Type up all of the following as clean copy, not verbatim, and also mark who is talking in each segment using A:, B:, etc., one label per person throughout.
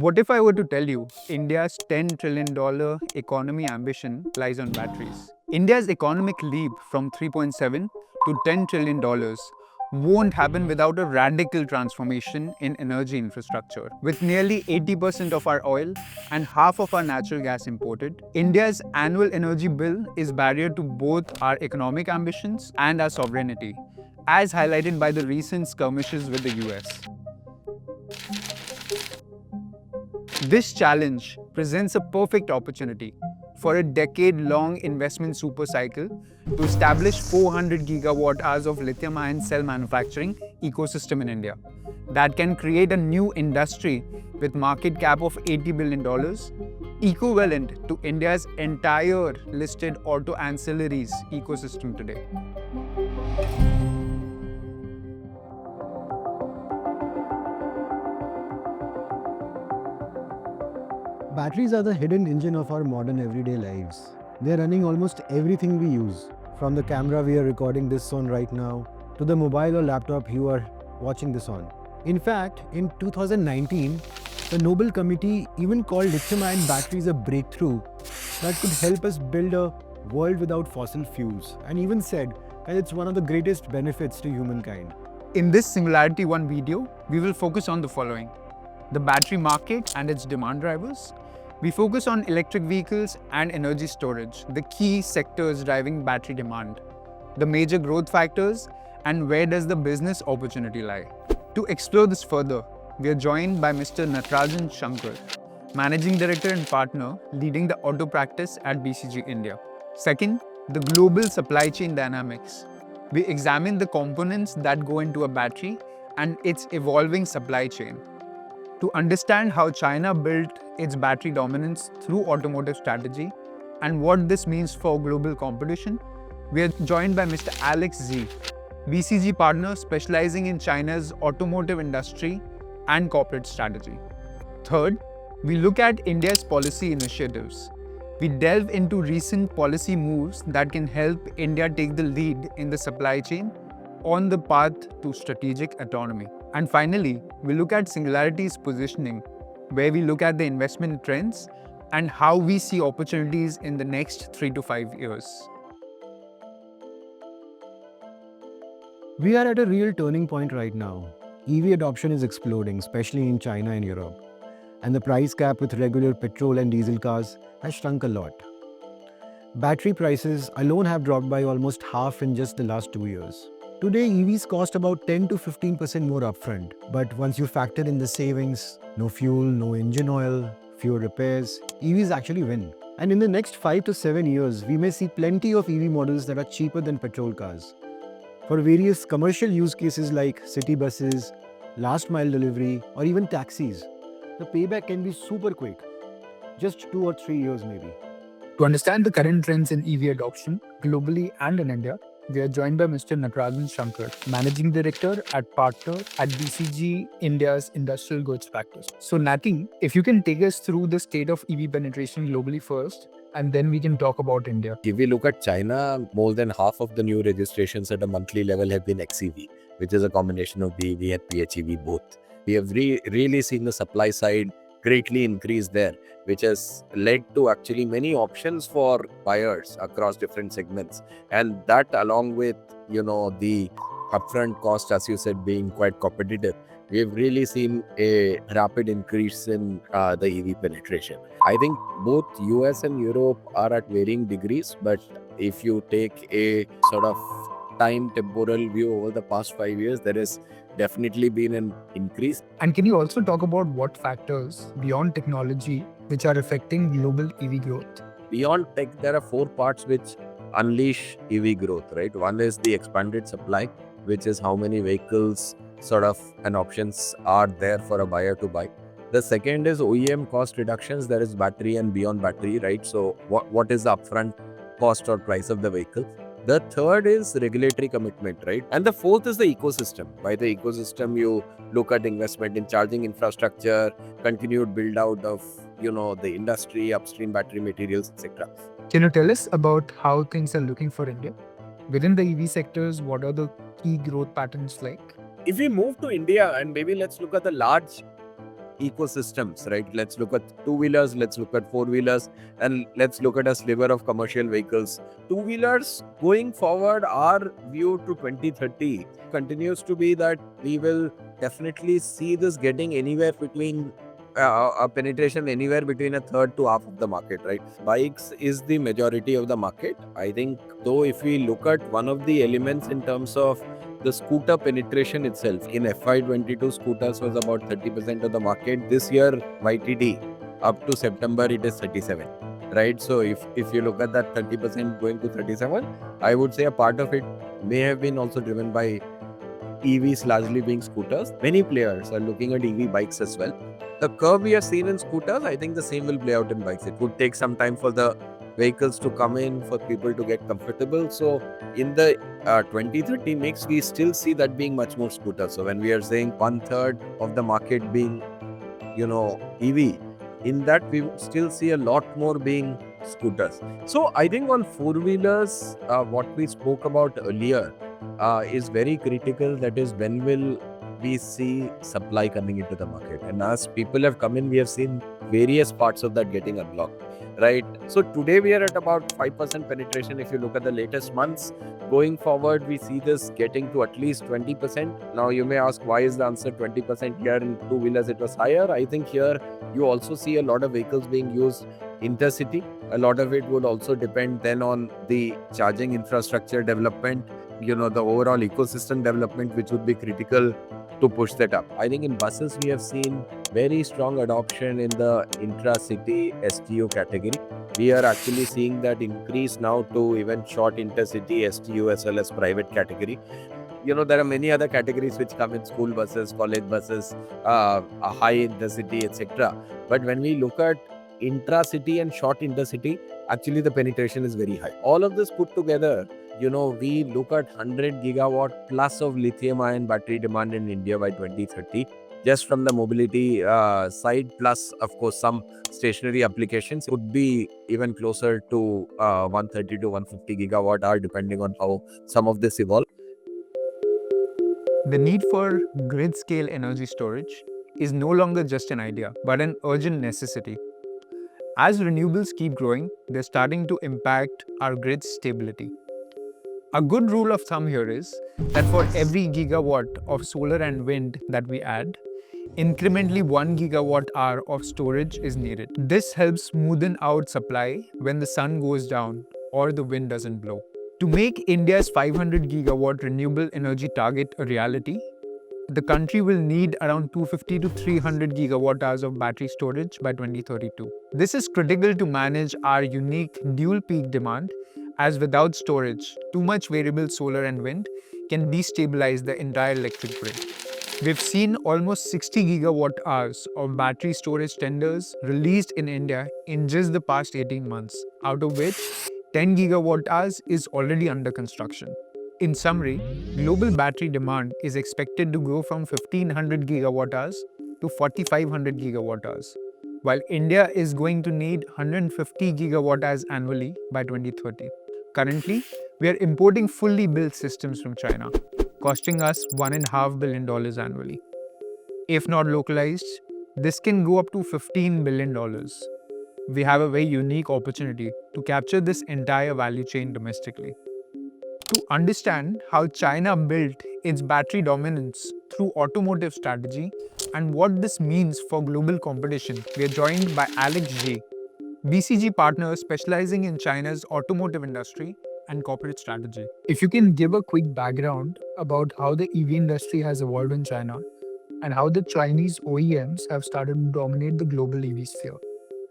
A: What if I were to tell you India's $10 trillion economy ambition lies on batteries? India's economic leap from 3.7 to $10 trillion won't happen without a radical transformation in energy infrastructure. With nearly 80% of our oil and half of our natural gas imported, India's annual energy bill is barrier to both our economic ambitions and our sovereignty, as highlighted by the recent skirmishes with the US. This challenge presents a perfect opportunity for a decade-long investment supercycle to establish 400 gigawatt hours of lithium-ion cell manufacturing ecosystem in India that can create a new industry with market cap of $80 billion, equivalent to India's entire listed auto ancillaries ecosystem today.
B: Batteries are the hidden engine of our modern everyday lives. They're running almost everything we use, from the camera we are recording this on right now to the mobile or laptop you are watching this on. In fact, in 2019, the Nobel Committee even called lithium-ion batteries a breakthrough that could help us build a world without fossil fuels, and even said that it's one of the greatest benefits to humankind.
A: In this Singularity 1 video, we will focus on the following: the battery market and its demand drivers. We focus on electric vehicles and energy storage, the key sectors driving battery demand, the major growth factors, and where does the business opportunity lie. To explore this further, we are joined by Mr. Natarajan Shankar, Managing Director and Partner leading the auto practice at BCG India. Second, the global supply chain dynamics. We examine the components that go into a battery and its evolving supply chain. To understand how China built its battery dominance through automotive strategy and what this means for global competition, we are joined by Mr. Alex Z, VCG partner specializing in China's automotive industry and corporate strategy. Third, we look at India's policy initiatives. We delve into recent policy moves that can help India take the lead in the supply chain on the path to strategic autonomy. And finally, we look at Singularity's positioning, where we look at the investment trends and how we see opportunities in the next 3 to 5 years.
B: We are at a real turning point right now. EV adoption is exploding, especially in China and Europe. And the price gap with regular petrol and diesel cars has shrunk a lot. Battery prices alone have dropped by almost half in just the last 2 years. Today, EVs cost about 10 to 15% more upfront. But once you factor in the savings, no fuel, no engine oil, fewer repairs, EVs actually win. And in the next 5 to 7 years, we may see plenty of EV models that are cheaper than petrol cars. For various commercial use cases like city buses, last mile delivery, or even taxis, the payback can be super quick. Just 2 or 3 years maybe.
A: To understand the current trends in EV adoption globally and in India, we are joined by Mr. Natarajan Shankar, Managing Director at Partner at BCG India's Industrial Goods Practice. So, Nati, if you can take us through the state of EV penetration globally first, and then we can talk about India.
C: If we look at China, more than half of the new registrations at a monthly level have been XEV, which is a combination of BEV and PHEV both. We have really seen the supply side greatly increase there, which has led to actually many options for buyers across different segments. And that, along with, the upfront cost, as you said, being quite competitive, we have really seen a rapid increase in the EV penetration. I think both US and Europe are at varying degrees, but if you take a sort of time temporal view over the past 5 years, there has definitely been an increase.
A: And can you also talk about what factors beyond technology which are affecting global EV growth?
C: Beyond tech, there are 4 parts which unleash EV growth, right? One is the expanded supply, which is how many vehicles sort of and options are there for a buyer to buy. The second is OEM cost reductions. There is battery and beyond battery, right? So what is the upfront cost or price of the vehicle? The third is regulatory commitment, right? And the fourth is the ecosystem. By the ecosystem, you look at investment in charging infrastructure, continued build out of, the industry, upstream battery materials, etc.
A: Can you tell us about how things are looking for India? Within the EV sectors, what are the key growth patterns like?
C: If we move to India, and maybe let's look at the large ecosystems, right? Let's look at two-wheelers, let's look at four-wheelers, and let's look at a sliver of commercial vehicles. Two-wheelers going forward, our view to 2030 continues to be that we will definitely see this getting anywhere between a penetration anywhere between a third to half of the market, right? Bikes is the majority of the market. I think, though, if we look at one of the elements in terms of the scooter penetration itself, in FY22, scooters was about 30% of the market. This year, YTD, up to September, it is 37. Right, so if you look at that 30% going to 37, I would say a part of it may have been also driven by EVs largely being scooters. Many players are looking at EV bikes as well. The curve we have seen in scooters, I think the same will play out in bikes. It would take some time for the vehicles to come in, for people to get comfortable. So in the 2030 mix, we still see that being much more scooters. So when we are saying one third of the market being, EV, in that we would still see a lot more being scooters. So I think on four wheelers, what we spoke about earlier is very critical. That is, when will we see supply coming into the market? And as people have come in, we have seen various parts of that getting unlocked, right? So today we are at about 5% penetration. If you look at the latest months, going forward, we see this getting to at least 20%. Now you may ask, why is the answer 20% here? In two wheelers it was higher. I think here you also see a lot of vehicles being used intercity. A lot of it would also depend then on the charging infrastructure development, the overall ecosystem development, which would be critical to push that up. I think in buses, we have seen very strong adoption in the intra-city STU category. We are actually seeing that increase now to even short intercity STU as well as private category. There are many other categories which come in: school buses, college buses, a high intercity, etc. But when we look at intra-city and short intercity, actually the penetration is very high. All of this put together, we look at 100 gigawatt plus of lithium ion battery demand in India by 2030, just from the mobility side, plus of course some stationary applications. Could be even closer to 130 to 150 gigawatt hour, depending on how some of this evolve.
A: The need for grid-scale energy storage is no longer just an idea, but an urgent necessity. As renewables keep growing, they're starting to impact our grid's stability. A good rule of thumb here is that for every gigawatt of solar and wind that we add, incrementally 1 gigawatt hour of storage is needed. This helps smoothen out supply when the sun goes down or the wind doesn't blow. To make India's 500 gigawatt renewable energy target a reality, the country will need around 250 to 300 gigawatt hours of battery storage by 2032. This is critical to manage our unique dual peak demand, as without storage, too much variable solar and wind can destabilize the entire electric grid. We've seen almost 60 gigawatt hours of battery storage tenders released in India in just the past 18 months, out of which 10 gigawatt hours is already under construction. In summary, global battery demand is expected to grow from 1500 gigawatt hours to 4500 gigawatt hours, while India is going to need 150 gigawatt hours annually by 2030. Currently, we are importing fully built systems from China, costing us $1.5 billion annually. If not localized, this can go up to $15 billion. We have a very unique opportunity to capture this entire value chain domestically. To understand how China built its battery dominance through automotive strategy and what this means for global competition, we are joined by Alex G, BCG partner specializing in China's automotive industry and corporate strategy. If you can give a quick background about how the EV industry has evolved in China and how the Chinese OEMs have started to dominate the global EV sphere.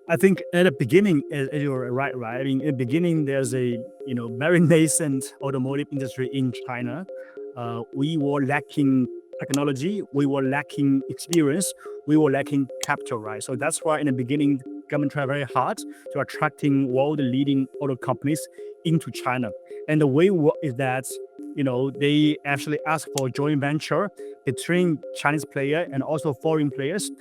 D: I think at the beginning, as you're right. I mean, in the beginning, there's a very nascent automotive industry in China. We were lacking technology, we were lacking experience, we were lacking capital, right? So that's why in the beginning, government tried very hard to attracting world leading auto companies into China. And the way is that they actually ask for joint venture between Chinese player and also foreign players.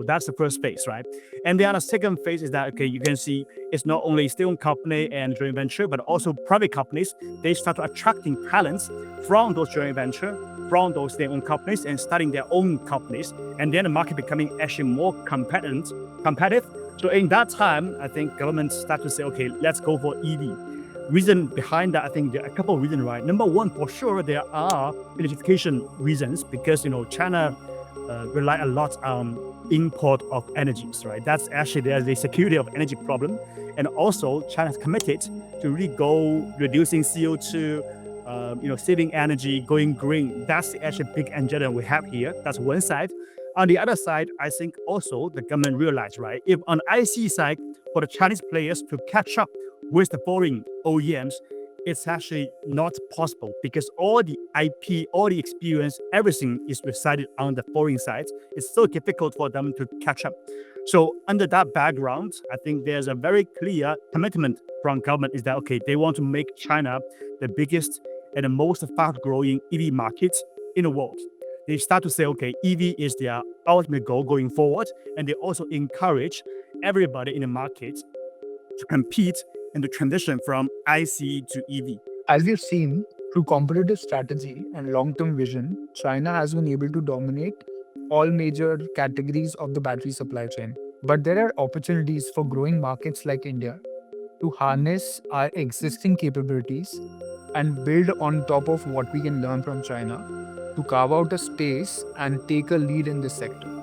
D: That's the first phase, right? And then the second phase is that, okay, you can see it's not only state-owned company and joint venture, but also private companies. They start attracting talents from those joint venture, from those state-owned companies, and starting their own companies. And then the market becoming actually more competitive. So in that time, I think governments start to say, okay, let's go for EV. Reason behind that, I think there are a couple of reasons, right? Number one, for sure, there are electrification reasons because China rely a lot on import of energies, right? That's actually there's a security of energy problem, and also China's committed to really go reducing CO2, saving energy, going green. That's actually a big agenda we have here. That's one side. On the other side, I think also the government realized, right, if on the IC side, for the Chinese players to catch up with the foreign OEMs, it's actually not possible because all the IP, all the experience, everything is resided on the foreign side. It's so difficult for them to catch up. So under that background, I think there's a very clear commitment from government is that, okay, they want to make China the biggest and the most fast-growing EV market in the world. They start to say, okay, EV is their ultimate goal going forward, and they also encourage everybody in the market to compete and to transition from IC to EV.
A: As we've seen, through competitive strategy and long-term vision, China has been able to dominate all major categories of the battery supply chain. But there are opportunities for growing markets like India to harness our existing capabilities and build on top of what we can learn from China to carve out a space and take a lead in this sector.